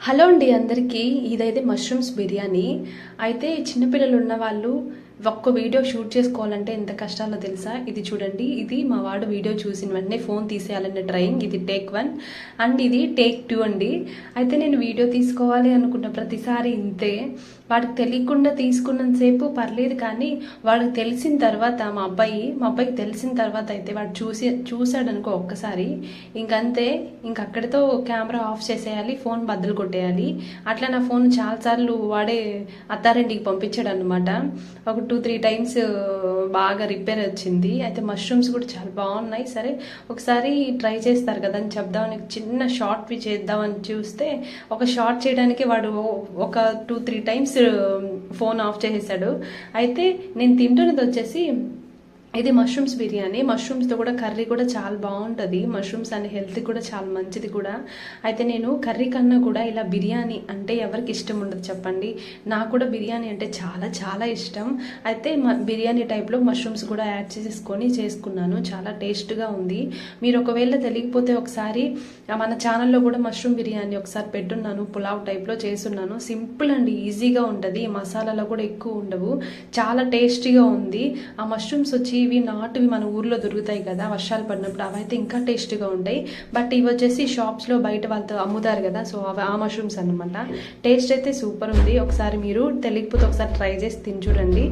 Hello అండి అందరికీ. ఇదైతే మష్రూమ్స్ బిర్యానీ. అయితే చిన్నపిల్లలు ఉన్న వాళ్ళు ఒక్క వీడియో షూట్ చేసుకోవాలంటే ఎంత కష్టాలో తెలుసా? ఇది చూడండి, ఇది మా వాడు వీడియో చూసిన వెంటనే ఫోన్ తీసేయాలనే డ్రాయింగ్. ఇది టేక్ 1 అండ్ ఇది టేక్ 2 అండి. అయితే నేను వీడియో తీసుకోవాలి అనుకున్న ప్రతిసారి ఇంతే. వాడికి తెలియకుండా తీసుకున్నంతసేపు పర్లేదు, కానీ వాడికి తెలిసిన తర్వాత మా అబ్బాయికి తెలిసిన తర్వాత అయితే వాడు చూశాడు అనుకో ఒక్కసారి, ఇంకంతే, ఇంకక్కడితో కెమెరా ఆఫ్ చేసేయాలి, ఫోన్ బద్దలు కొట్టేయాలి. అట్లా నా ఫోన్ చాలాసార్లు వాడే అత్తారింటికి పంపించాడు అనమాట. ఒక 2-3 టైమ్స్ బాగా రిపేర్ వచ్చింది. అయితే మష్రూమ్స్ కూడా చాలా బాగున్నాయి. సరే ఒకసారి ట్రై చేస్తారు కదా అని చెప్దామని చిన్న షార్ట్ చేద్దామని చూస్తే, ఒక షార్ట్ చేయడానికి వాడు ఒక 2-3 టైమ్స్ ఫోన్ ఆఫ్ చేసేసాడు. అయితే నేను తింటున్నది వచ్చేసి ఇది మష్రూమ్స్ బిర్యానీ. మష్రూమ్స్తో కూడా కర్రీ కూడా చాలా బాగుంటుంది. మష్రూమ్స్ అనే హెల్త్ కూడా చాలా మంచిది కూడా. అయితే నేను కర్రీ కన్నా కూడా ఇలా బిర్యానీ అంటే ఎవరికి ఇష్టం ఉండదు చెప్పండి? నాకు కూడా బిర్యానీ అంటే చాలా చాలా ఇష్టం. అయితే బిర్యానీ టైప్లో మష్రూమ్స్ కూడా యాడ్ చేసుకున్నాను. చాలా టేస్ట్గా ఉంది. మీరు ఒకవేళ తెలియకపోతే ఒకసారి మన ఛానల్లో కూడా మష్రూమ్ బిర్యానీ ఒకసారి పెట్టున్నాను, పులావ్ టైప్లో చేస్తున్నాను. సింపుల్ అండి, ఈజీగా ఉంటుంది. మసాలాలో కూడా ఎక్కువ ఉండవు, చాలా టేస్టీగా ఉంది. ఆ మష్రూమ్స్ వచ్చి ఇవి నాటువి మన ఊర్లో దొరుకుతాయి కదా వర్షాలు పడినప్పుడు, అవైతే ఇంకా టేస్ట్గా ఉంటాయి. బట్ ఇవి వచ్చేసి షాప్స్లో బయట వాళ్ళతో అమ్ముతారు కదా, సో అవి ఆ మష్రూమ్స్ అనమాట. టేస్ట్ అయితే సూపర్ ఉంది. ఒకసారి మీరు తెలియకపోతే ఒకసారి ట్రై చేసి తిని చూడండి.